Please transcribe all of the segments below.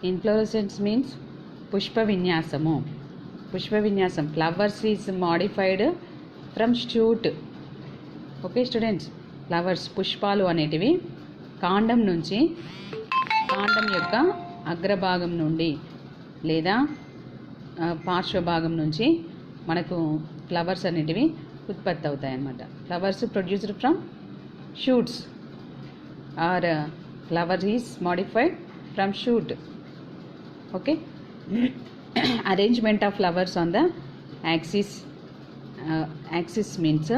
Inflorescence means pushpa vinyasamu. Pushpa vinyasam. Flowers is modified from shoot. Okay students, flowers పుష్పాలు అనేటివి కాండం నుంచి, కాండం యొక్క అగ్రభాగం నుండి లేదా పార్శ్వభాగం నుంచి మనకు ఫ్లవర్స్ అనేటివి ఉత్పత్తి అవుతాయి అన్నమాట. Flowers produced from shoots or flower is modified from shoot. Okay, arrangement of flowers on the axis. Axis means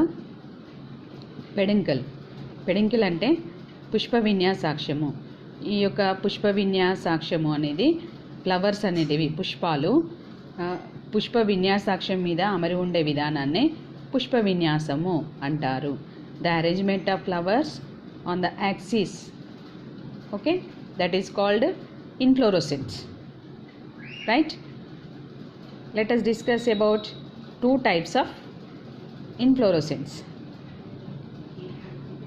peduncle. Peduncle అంటే పుష్ప విన్యాసాక్షము. ఈ యొక్క పుష్ప విన్యాసాక్షము అనేది ఫ్లవర్స్ అనేటివి పుష్పాలు పుష్ప విన్యాసాక్షం మీద అమరి ఉండే విధానాన్ని పుష్ప విన్యాసము అంటారు. The arrangement of flowers on the axis, okay, that is called inflorescence. Right, let us discuss about two types of inflorescence,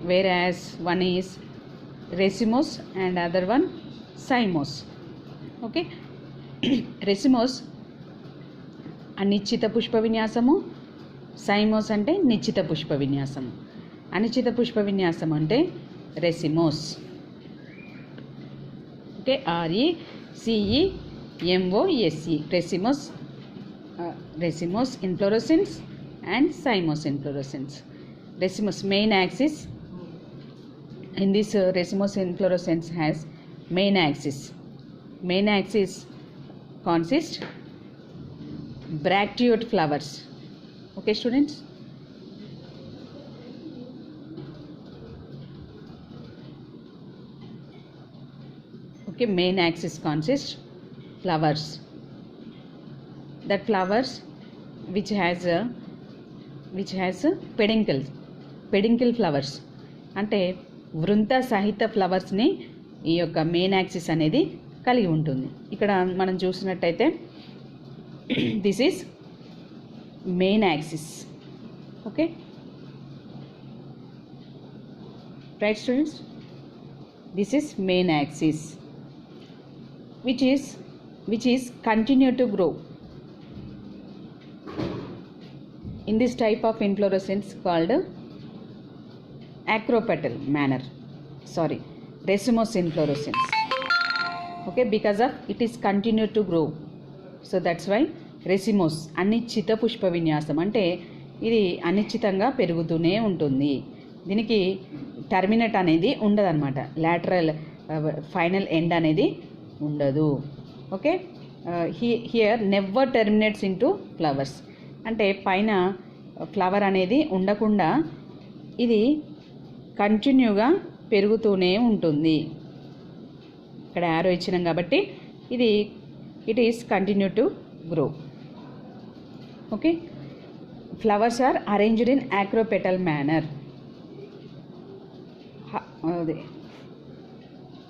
whereas one is racemose and other one cymose. Okay, racemose అనిశ్చిత పుష్ప విన్యాసము, సైమోస్ అంటే నిశ్చిత పుష్ప విన్యాసము. అనిశ్చిత పుష్ప విన్యాసం అంటే racemose. Okay, RECEMOSE, racemose. Racemose inflorescence and cymose inflorescence. Racemose main axis. In this racemose inflorescence has main axis. Main axis consists bracteate flowers. Okay students, okay, main axis consists flowers. That flowers which has peduncle flowers అంటే వృంత సహిత ఫ్లవర్స్ని ఈ యొక్క main axis అనేది కలిగి ఉంటుంది. ఇక్కడ మనం చూసినట్టయితే this is main axis. Okay, right students, this is main axis which is continue to grow. In this type of inflorescence called acropetal manner, racemose inflorescence. Okay, because of it is continue to grow, so that's why racemose. అనిశ్చిత పుష్ప విన్యాసం అంటే ఇది అనిశ్చితంగా పెరుగుతూనే ఉంటుంది. దీనికి terminate అనేది ఉండదన్నమాట, lateral final end అనేది ఉండదు. Okay, here never terminates into flowers అంటే పైన ఫ్లవర్ అనేది ఉండకుండా ఇది కంటిన్యూగా పెరుగుతూనే ఉంటుంది. ఇక్కడ యారో ఇచ్చినాం కాబట్టి it is continue to grow. Okay, flowers are arranged in acropetal manner.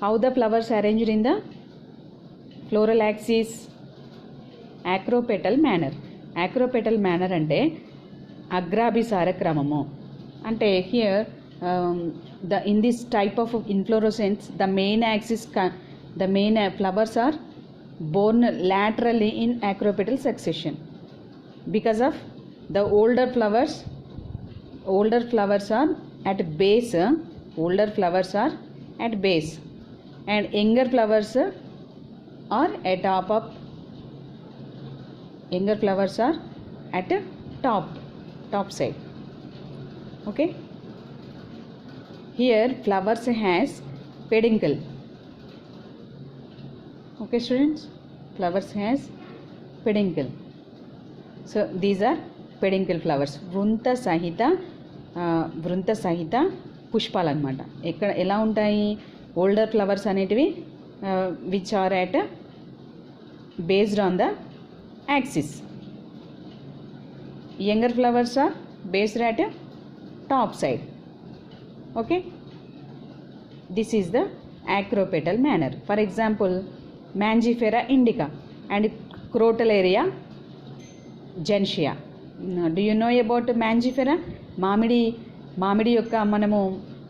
How the flowers arranged in the floral axis? acropetal manner. acropetal manner అంటే అగ్రాభిసార క్రమము. అంటే here in this type of inflorescence the main axis the main flowers are borne laterally in acropetal succession. Because of the older flowers are at base, and younger flowers are at top side. Okay, here flowers has peduncle. Okay students, flowers has peduncle. So these are peduncle flowers. వృంత సహిత పుష్పాలు అన్నమాట. ఎలా ఉంటాయి? Older flowers అనేటివి which are at based on the axis. Younger flowers are based at a top side. Okay, this is the acropetal manner. For example, Mangifera indica and Crotalaria gentiana. Do you know about Mangifera? మామిడి యొక్క మనము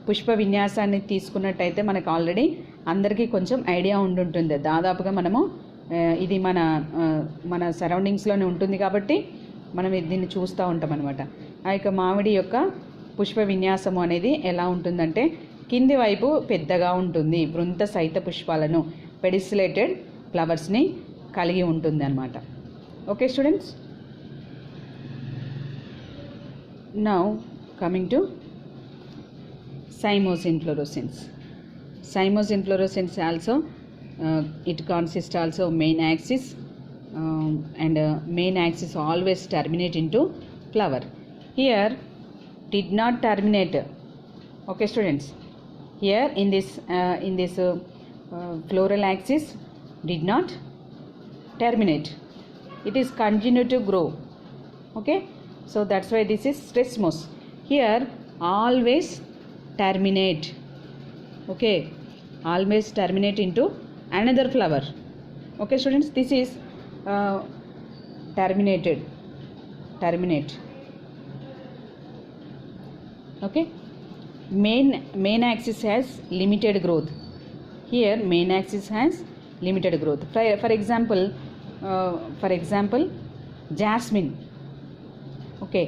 పుష్ప విన్యాసాన్ని తీసుకున్నట్టయితే మనకు already అందరికీ కొంచెం idea ఉండుంటుంది. దాదాపుగా మనము ఇది మన సరౌండింగ్స్లోనే ఉంటుంది కాబట్టి మనం దీన్ని చూస్తూ ఉంటాం అనమాట. ఆ యొక్క మామిడి యొక్క పుష్ప విన్యాసము అనేది ఎలా ఉంటుందంటే కింది వైపు పెద్దగా ఉంటుంది, వృంత సహిత పుష్పాలను పెడిసిలేటెడ్ ఫ్లవర్స్ని కలిగి ఉంటుంది అనమాట. Okay students, now coming to cymose inflorescence. Cymose inflorescence also it consists also main axis and main axis always terminate into flower. Here did not terminate. Okay students, here in this floral axis did not terminate. It is continue to grow. Okay, so that's why this is racemose. Here always terminate. Okay, always terminate into another flower. Okay students, this is terminate. Okay, main axis has limited growth. Here main axis has limited growth. For example jasmine. Okay,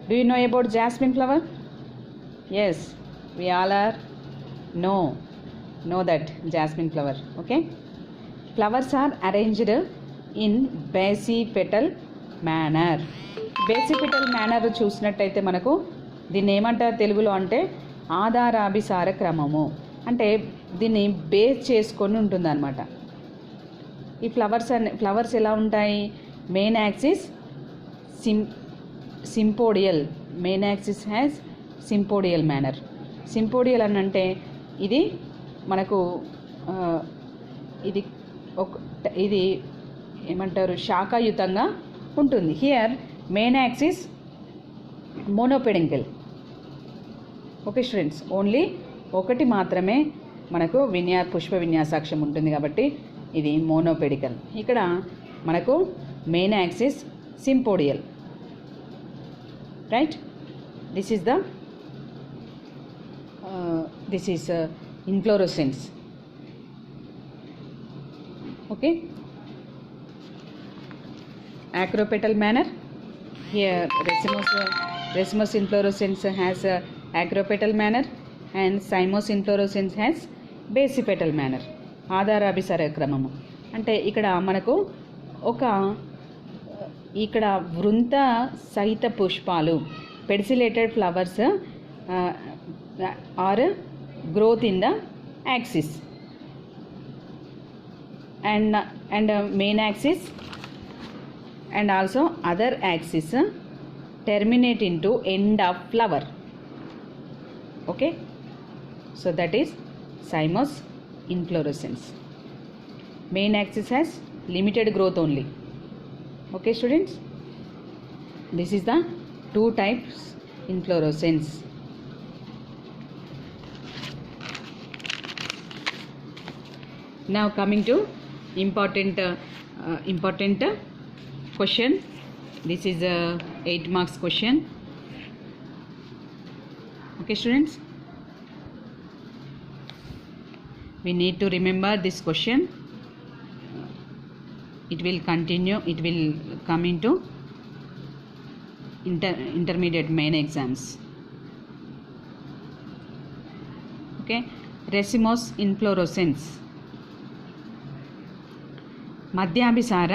do you know about jasmine flower? Yes, we all are know that jasmine flower. Okay, flowers are arranged in basipetal manner. Basipetal manner చూసినట్టయితే మనకు దీన్ని ఏమంటారు తెలుగులో అంటే ఆధారాభిసార క్రమము. అంటే దీన్ని base చేసుకొని ఉంటుంది అనమాట. ఈ ఫ్లవర్స్ ఎలా ఉంటాయి? Main axis sympodial. Main axis has sympodial manner. Sympodial అని అంటే ఇది మనకు ఇది ఏమంటారు శాఖాయుతంగా ఉంటుంది. Here main axis monopodial. Okay students, only ఒకటి మాత్రమే మనకు పుష్ప విన్యాసాక్షం ఉంటుంది కాబట్టి ఇది మోనోపెడికల్. ఇక్కడ మనకు main axis sympodial. Right, this is inflorescence. Okay, acropetal manner. Here racemose inflorescence has acropetal manner and cymose inflorescence has basipetal manner. ఆధారాభిసార క్రమము అంటే ఇక్కడ మనకు ఇక్కడ వృంత సహిత పుష్పాలు pedicellate flowers are growth in the axis and main axis and also other axis terminate into end of flower. Okay, so that is cymose inflorescence. Main axis has limited growth only. Okay students, this is the two types inflorescence. Now coming to important question. This is a 8 marks question. Okay students, we need to remember this question. It will continue, it will come into intermediate main exams. Okay, racemose inflorescence. మధ్యాభిసార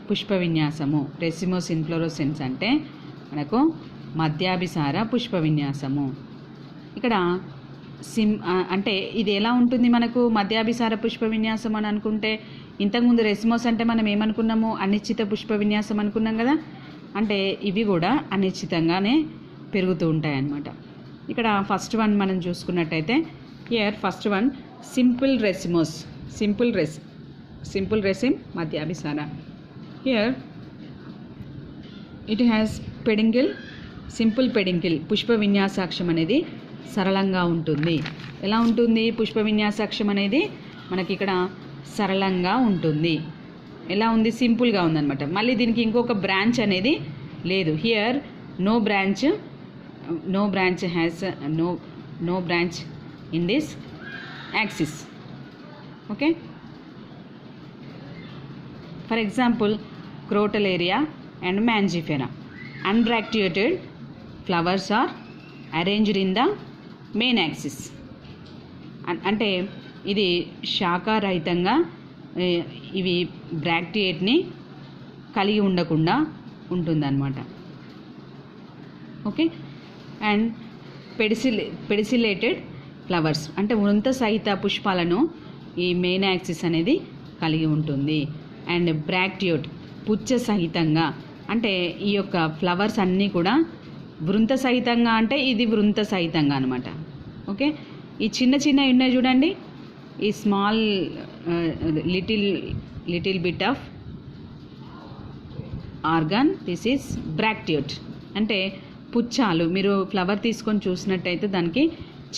పుష్ప విన్యాసము. Racemose inflorescence అంటే మనకు మధ్యాభిసార పుష్ప విన్యాసము. ఇక్కడ అంటే ఇది ఎలా ఉంటుంది మనకు మధ్యాభిసార పుష్ప విన్యాసం అని అనుకుంటే, ఇంతకుముందు రెసిమోస్ అంటే మనం ఏమనుకున్నాము? అనిశ్చిత పుష్ప విన్యాసం అనుకున్నాం కదా. అంటే ఇవి కూడా అనిశ్చితంగానే పెరుగుతూ ఉంటాయి అన్నమాట. ఇక్కడ ఫస్ట్ వన్ మనం చూసుకున్నట్టయితే, here first one simple racemose. Simple resin madhyabhisara. Here it has peduncle, simple peduncle. పుష్ప విన్యాసాక్షం అనేది సరళంగా ఉంటుంది. ఎలా ఉంటుంది పుష్ప విన్యాసాక్షం అనేది? మనకి ఇక్కడ సరళంగా ఉంటుంది. ఎలా ఉంది? సింపుల్గా ఉందన్నమాట. మళ్ళీ దీనికి ఇంకొక బ్రాంచ్ అనేది లేదు. Here no branch has no branch in this axis. Okay. For example, Crotalaria and Mangifera. Unbracteated flowers are arranged in the main axis. అంటే ఇది శాఖారహితంగా ఇవి బ్రాక్టియేట్ని కలిగి ఉండకుండా ఉంటుందన్నమాట. ఓకే. అండ్ పెడిసిలేటెడ్ ఫ్లవర్స్ అంటే వృంత సహిత పుష్పాలను ఈ మెయిన్ యాక్సిస్ అనేది కలిగి ఉంటుంది. అండ్ బ్రాక్టియోట్ పుచ్చ సహితంగా అంటే ఈ యొక్క ఫ్లవర్స్ అన్నీ కూడా వృంత సహితంగా అంటే ఇది వృంత సహితంగా అనమాట. ఓకే. ఈ చిన్న చిన్న ఉన్నాయి చూడండి, ఈ small little bit of organ, this is bracteole అంటే పుచ్చాలు. మీరు ఫ్లవర్ తీసుకొని చూసినట్టయితే దానికి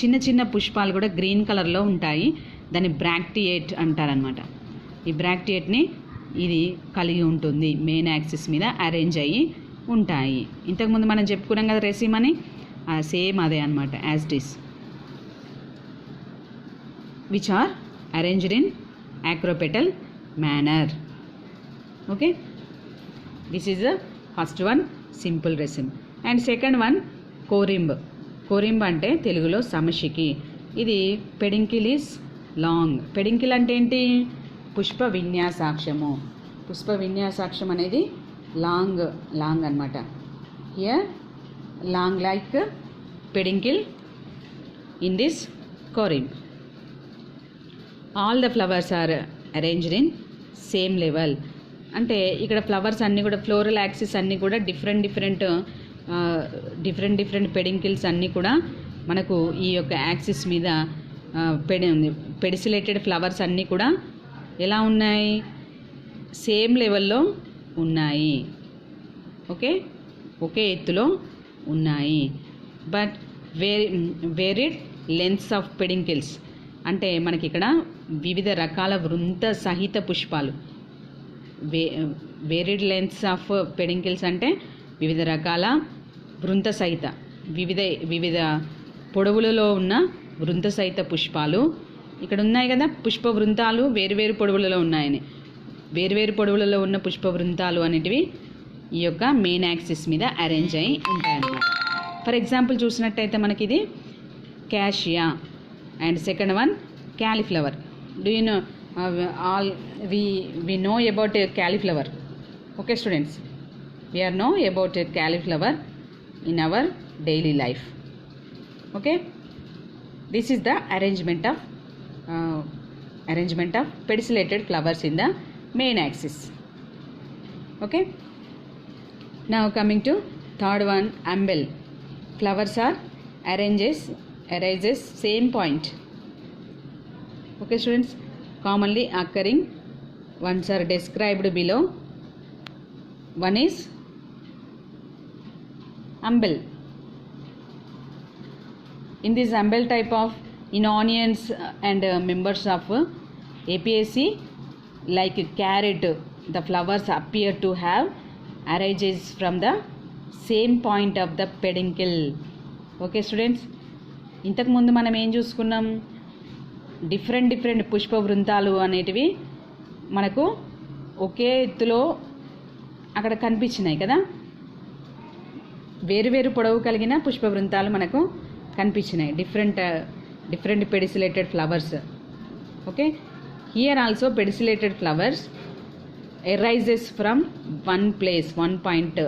చిన్న చిన్న పుష్పాలు కూడా గ్రీన్ కలర్లో ఉంటాయి. దాన్ని బ్రాక్టియేట్ అంటారనమాట. ఈ బ్రాక్టియేట్ని ఇది కలిగి ఉంటుంది, మెయిన్ యాక్సిస్ మీద అరేంజ్ అయ్యి ఉంటాయి. ఇంతకుముందు మనం చెప్పుకున్నాం కదా రెసిమ్ అని, సేమ్ అదే అనమాట, as it is. which are arranged in acropetal manner. Okay, this is the first one, simple resin. And second one, corimb. Corimb అంటే తెలుగులో సమశిఖి. ఇది పెడింకిల్ ఈజ్ లాంగ్. పెడింకిల్ అంటే ఏంటి? పుష్ప విన్యాసాక్షము. పుష్ప విన్యాసాక్షం అనేది లాంగ్ అనమాట. Here long like peduncle in this corimb. All the flowers are arranged in same level. అంటే ఇక్కడ ఫ్లవర్స్ అన్నీ కూడా ఫ్లోరల్ యాక్సిస్ అన్నీ కూడా డిఫరెంట్ పెడింకిల్స్ అన్నీ కూడా మనకు ఈ యొక్క యాక్సిస్ మీద పెడిసిలేటెడ్ ఫ్లవర్స్ అన్నీ కూడా ఎలా ఉన్నాయి? సేమ్ లెవెల్లో ఉన్నాయి. ఓకే, ఒకే ఎత్తులో ఉన్నాయి. బట్ వేరిడ్ లెంత్స్ ఆఫ్ పెడింకిల్స్ అంటే మనకి ఇక్కడ వివిధ రకాల వృంత సహిత పుష్పాలు. వేరిడ్ లెంత్స్ ఆఫ్ పెడింకిల్స్ అంటే వివిధ రకాల వృంత సహిత వివిధ పొడవులలో ఉన్న వృంత సహిత పుష్పాలు ఇక్కడ ఉన్నాయి కదా. పుష్ప వృంతాలు వేరువేరు పొడవులలో ఉన్నాయని, వేరువేరు పొడవులలో ఉన్న పుష్ప వృంతాలు అనేటివి ఈ యొక్క మెయిన్ యాక్సిస్ మీద అరేంజ్ అయి ఉంటాయన్నమాట. ఫర్ ఎగ్జాంపుల్ చూసినట్టయితే మనకి ఇది cassia and second one cauliflower. Do you know all we know about a cauliflower? Okay students, we are know about a cauliflower in our daily life. Okay, this is the arrangement of pediculated flowers in the main axis. Okay, now coming to third one, umbel. Flowers are arises same point. Okay students, commonly occurring ones are described below. One is umbel. In this umbel type of onions and members of Apiaceae like carrot, the flowers appear to have arises from the same point of the peduncle. Okay students, ఇంతకుముందు మనం ఏం చూసుకున్నాం? Different Pushpa వృంతాలు అనేటివి మనకు ఒకే ఎత్తులో అక్కడ కనిపించినాయి కదా. వేరువేరు పొడవు కలిగిన పుష్ప వృంతాలు మనకు కనిపించినాయి, different pedicellate flowers. Okay, here also pedicellate flowers arises from one place, one point.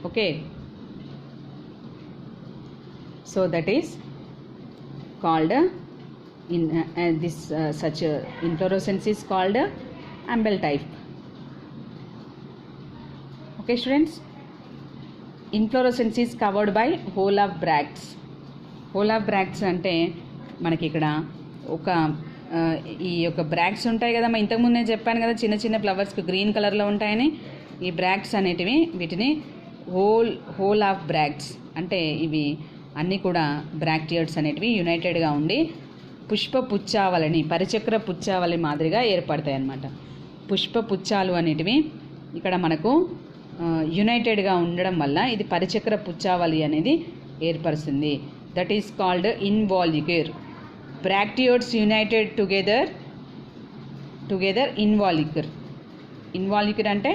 Okay, so that is called this such inflorescence is called umbel type. Okay students, inflorescence is covered by whole of bracts. whole of bracts అంటే మనకి ఇక్కడ ఒక ఈ యొక్క bracts ఉంటాయి కదా. ఇంతకుముందు నేను చెప్పాను కదా చిన్న చిన్న ఫ్లవర్స్కి గ్రీన్ కలర్లో ఉంటాయని. ఈ బ్రాక్ట్స్ అనేటివి వీటిని హోల్ ఆఫ్ బ్రాక్ట్స్ అంటే ఇవి అన్నీ కూడా బ్రాక్టియోట్స్ అనేటివి యునైటెడ్గా ఉండి పుష్ప పుచ్చావళిని, పరిచక్ర పుచ్చావళి మాదిరిగా ఏర్పడతాయి అన్నమాట. పుష్ప పుచ్చాలు అనేటివి ఇక్కడ మనకు యునైటెడ్గా ఉండడం వల్ల ఇది పరిచక్ర పుచ్చావళి అనేది ఏర్పరుస్తుంది. That is called involucre. Bracteoles united together involucre అంటే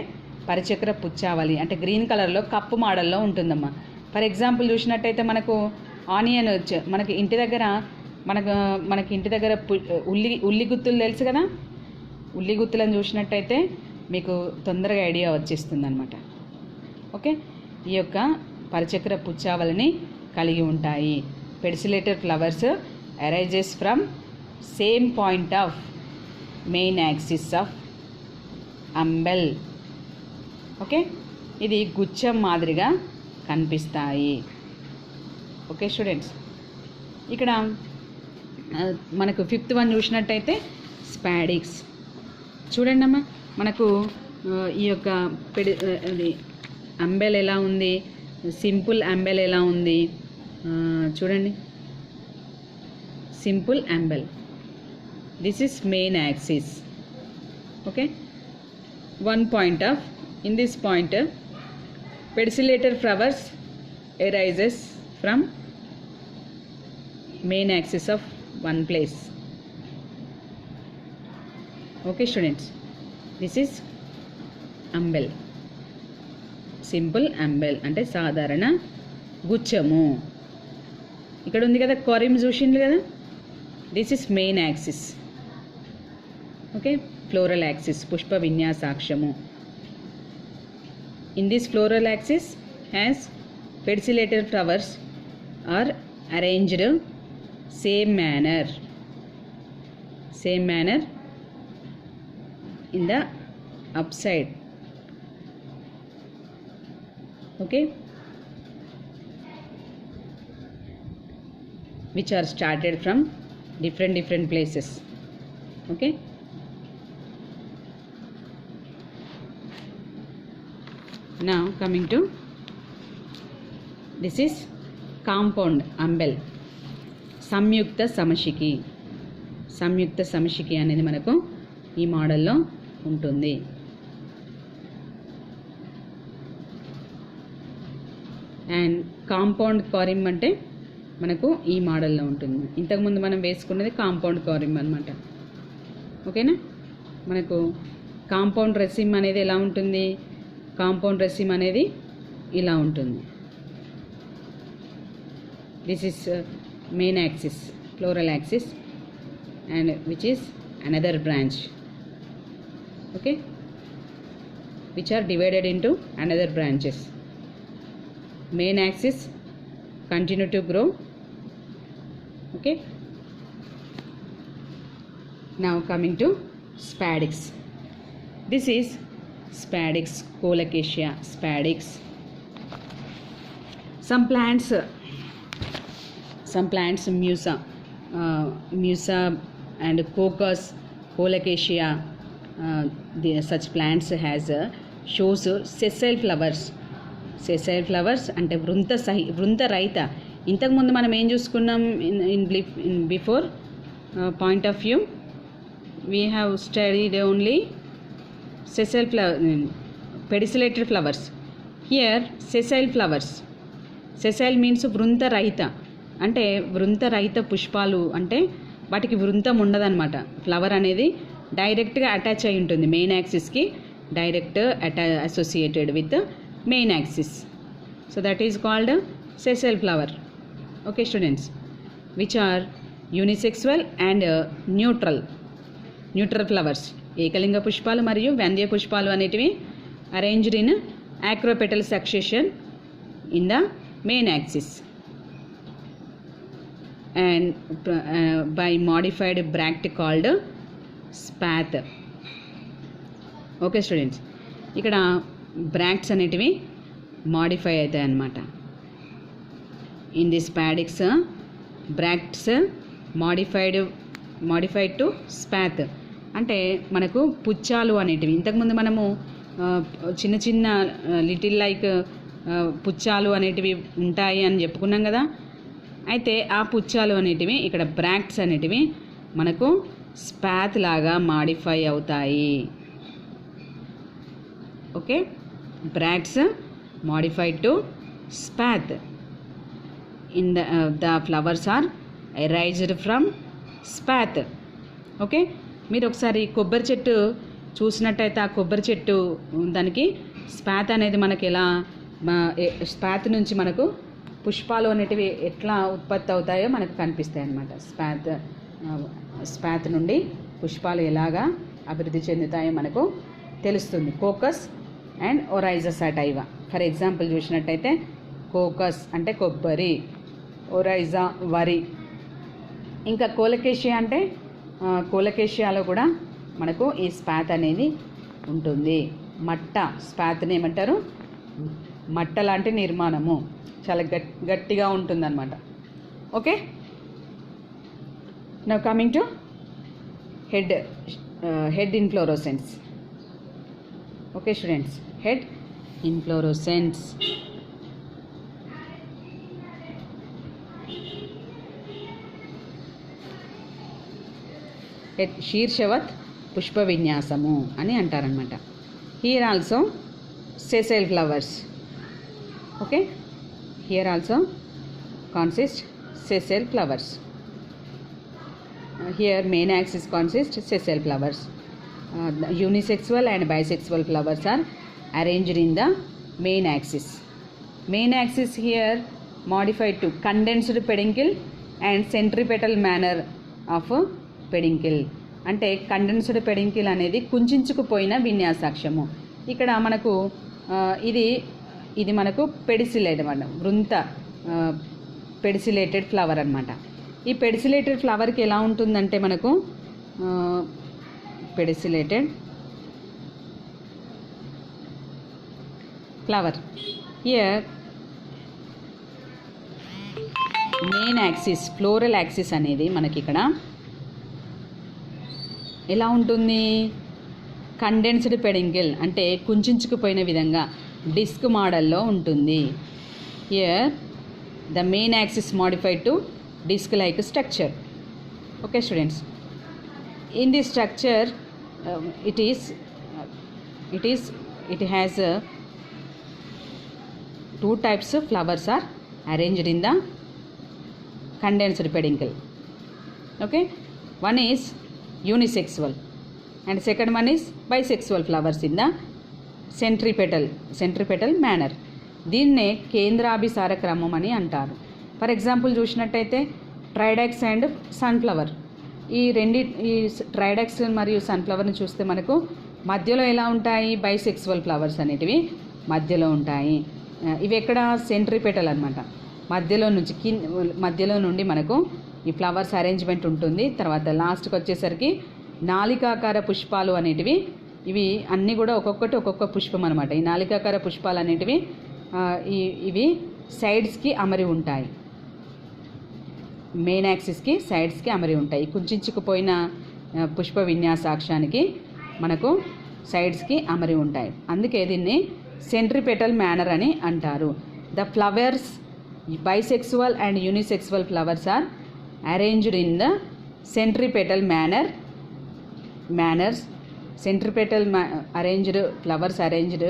పరిచక్ర పుచ్చావళి, అంటే గ్రీన్ కలర్లో కప్పు మోడల్లో ఉంటుందమ్మా. ఫర్ ఎగ్జాంపుల్ చూసినట్టయితే మనకు ఆనియన్ మనకి ఇంటి దగ్గర ఉల్లి గుత్తులు తెలుసు కదా, ఉల్లి గుత్తులను చూసినట్టయితే మీకు తొందరగా ఐడియా వచ్చేస్తుంది అనమాట. ఓకే, ఈ యొక్క పరిచక్ర పుచ్చావళిని కలిగి ఉంటాయి. Pedicellate flowers arises from same point of main axis of umbel. Okay, ఇది గుచ్చం మాదిరిగా కనిపిస్తాయి. ఓకే స్టూడెంట్స్, ఇక్కడ మనకు 5th వన్ చూసినట్టయితే స్పాడిక్స్. చూడండి అమ్మా, మనకు ఈ యొక్క అంబెల్ ఎలా ఉంది, సింపుల్ అంబెల్ ఎలా ఉంది చూడండి. Simple umbel, this is main axis. Okay, one point of, in this point pediculated flowers arises from main axis of one place. Okay students, this is umbel, simple umbel అంటే సాధారణ గుచ్చము. ఇక్కడ ఉంది కదా corymb చూసిండ్రు కదా, this is main axis. Okay, floral axis పుష్ప విన్యాసాక్షము. In this floral axis has pediculated flowers are arranged same manner in the upside. Okay, which are started from different places. Okay, now coming to this is compound umbel. సంయుక్త సమశికి అనేది మనకు ఈ మోడల్లో ఉంటుంది. And compound కారిమ్ అంటే మనకు ఈ మోడల్లో ఉంటుంది. ఇంతకుముందు మనం వేసుకున్నది కాంపౌండ్ కారిమ్ అనమాట. ఓకేనా, మనకు కాంపౌండ్ రెసిమ్ అనేది ఎలా ఉంటుంది, కాంపౌండ్ రెసిమ్ అనేది ఇలా ఉంటుంది. This is main axis, floral axis, and which is another branch. Okay, which are divided into another branches. Main axis continue to grow. Okay, now coming to spadix. This is Spadix, Colocasia, Spadix. Some plants Musa and Cocos, Colocasia, such plants shows sessile flowers. Sessile flowers అంటే వృంత రహిత. ఇంతకుముందు మనం ఏం చూసుకున్నాం, in before point of view we have studied only sessile flower, pediculated flowers. Here sessile flowers. Sessile means వృంత రహిత, అంటే వృంత రహిత పుష్పాలు, అంటే వాటికి వృంతం ఉండదన్నమాట. ఫ్లవర్ అనేది డైరెక్ట్గా అటాచ్ అయి ఉంటుంది మెయిన్ యాక్సిస్కి, direct associated with main axis. So that is called sessile flower. Okay students, which are unisexual and neutral flowers. ఏకలింగ పుష్పాలు మరియు వ్యంగ్య పుష్పాలు అనేటివి arranged in acropetal succession in the main axis and by modified bract called spath. Okay students, ఇక్కడ bracts అనేటివి modify అవుతాయి అన్నమాట. In the spadix bracts modified to spath, అంటే మనకు పుచ్చాలు అనేటివి. ఇంతకుముందు మనము చిన్న లిటిల్ లైక్ పుచ్చాలు అనేటివి ఉంటాయి అని చెప్పుకున్నాం కదా. అయితే ఆ పుచ్చాలు అనేటివి ఇక్కడ బ్రాక్ట్స్ అనేటివి మనకు స్పాత్ లాగా మాడిఫై అవుతాయి. Okay, bracts modified to spath. In the flowers are arised from spathe. Okay, మీరు ఒకసారి కొబ్బరి చెట్టు చూసినట్టయితే ఆ కొబ్బరి చెట్టు దానికి స్పాత్ అనేది మనకి ఎలా స్పాత్ నుంచి మనకు పుష్పాలు అనేటివి ఎట్లా ఉత్పత్తి అవుతాయో మనకు కనిపిస్తాయి అన్నమాట. స్పాత్ నుండి పుష్పాలు ఎలాగా అభివృద్ధి చెందుతాయో మనకు తెలుస్తుంది. Coccus and ఒరైజా సటైవా. ఫర్ ఎగ్జాంపుల్ చూసినట్టయితే కోకస్ అంటే కొబ్బరి, ఒరైజా వరి, ఇంకా కోలకేషియా అంటే కోలకేషియాలో కూడా మనకు ఈ స్పాత్ అనేది ఉంటుంది. మట్ట, స్పాత్ని ఏమంటారు? మట్ట లాంటి నిర్మాణము, చాలా గట్టిగా ఉంటుందన్నమాట. Okay, now coming to head inflorescence. Okay students, head inflorescence. శీర్షవత్ పుష్ప విన్యాసము అని అంటారనమాట. Here also sessile flowers. Okay, here also consist sessile flowers. Here main axis consists sessile flowers. The unisexual and bisexual flowers are arranged in the main axis. Main axis here modified to condensed peduncle and centripetal manner of peduncle. అంటే condensed పెడింకిల్ అనేది కుంచుకుపోయిన విన్యాసాక్షము. ఇక్కడ మనకు ఇది మనకు pedicellate అన్నమాట, వృంత పెడిసిలేటెడ్ flower అన్నమాట. ఈ పెడిసిలేటెడ్ ఫ్లవర్కి ఎలా ఉంటుందంటే మనకు pedicellate flower, here main axis, floral axis అనేది మనకి ఇక్కడ ఎలా ఉంటుంది? కండెన్స్డ్ పెడింకిల్ అంటే కుంచుకుపోయిన విధంగా డిస్క్ మోడల్లో ఉంటుంది. Here the main axis modified to disc like structure. Okay students, in this structure it has two types of flowers are arranged in the condensed peduncle. Okay, one is unisexual and second one is bisexual flowers in the centripetal manner. దీన్నే కేంద్రాభిసార క్రమం అని అంటారు. For example చూసినట్టయితే Tridax and sunflower, ఈ Tridax మరియు సన్ఫ్లవర్ని చూస్తే మనకు మధ్యలో ఎలా ఉంటాయి? బైసెక్సువల్ ఫ్లవర్స్ అనేటివి మధ్యలో ఉంటాయి. ఇవి ఎక్కడ? సెంట్రిపెటల్ అనమాట. మధ్యలో నుండి మనకు ఈ ఫ్లవర్స్ అరేంజ్మెంట్ ఉంటుంది. తర్వాత లాస్ట్కి వచ్చేసరికి నాలికాకార పుష్పాలు అనేటివి, ఇవి అన్నీ కూడా ఒక్కొక్క పుష్పం అనమాట. ఈ నాలికాకార పుష్పాలు అనేటివి ఇవి సైడ్స్కి అమరి ఉంటాయి, మెయిన్ యాక్సిస్కి సైడ్స్కి అమరి ఉంటాయి. కుంచుకుపోయిన పుష్ప విన్యాసాక్షానికి మనకు సైడ్స్కి అమరి ఉంటాయి. అందుకే దీన్ని సెంట్రిపెటల్ మేనర్ అని అంటారు. The flowers bisexual and unisexual flowers are arranged in the centripetal manners. Flowers arranged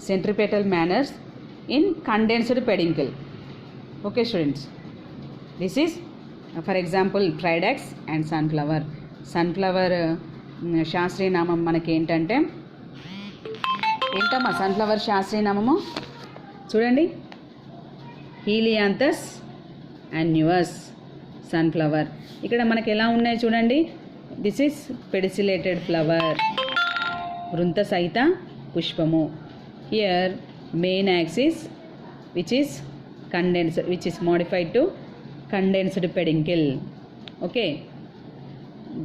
centripetal manners in condensed peduncle. Okay students, this is for example tridax and sunflower. శాస్త్రీయ నామం మనకి ఏంటమ్మా సన్ఫ్లవర్ శాస్త్రీయ నామము చూడండి, హీలియాంథస్ అన్యువస్ sunflower. ఇక్కడ మనకి ఎలా ఉన్నాయి చూడండి, దిస్ ఈస్ పెడిసిలేటెడ్ ఫ్లవర్, వృంత సహిత పుష్పము. Here main axis which is modified to condensed peduncle. Okay,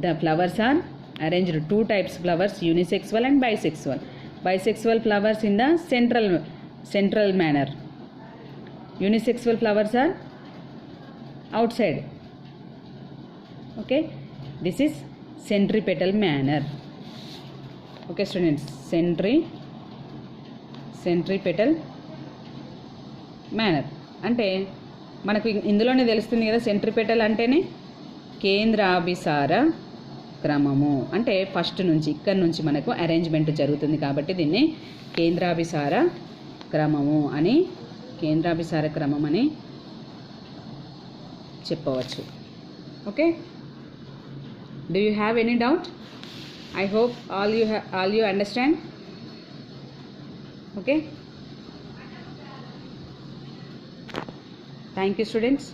the flowers are arranged two types flowers, unisexual and bisexual. Bisexual flowers in the central manner, unisexual flowers are outside. Okay, this is centripetal manner. Okay students, centripetal manner అంటే మనకు ఇందులోనే తెలుస్తుంది కదా, centripetal అంటేనే కేంద్రాభిసార క్రమము. అంటే first నుంచి ఇక్కడి నుంచి మనకు అరేంజ్మెంట్ జరుగుతుంది కాబట్టి దీన్ని కేంద్రాభిసార క్రమము అని చెప్పవచ్చు. Okay, Do you have any doubt? I hope all you understand. Okay. Thank you, students.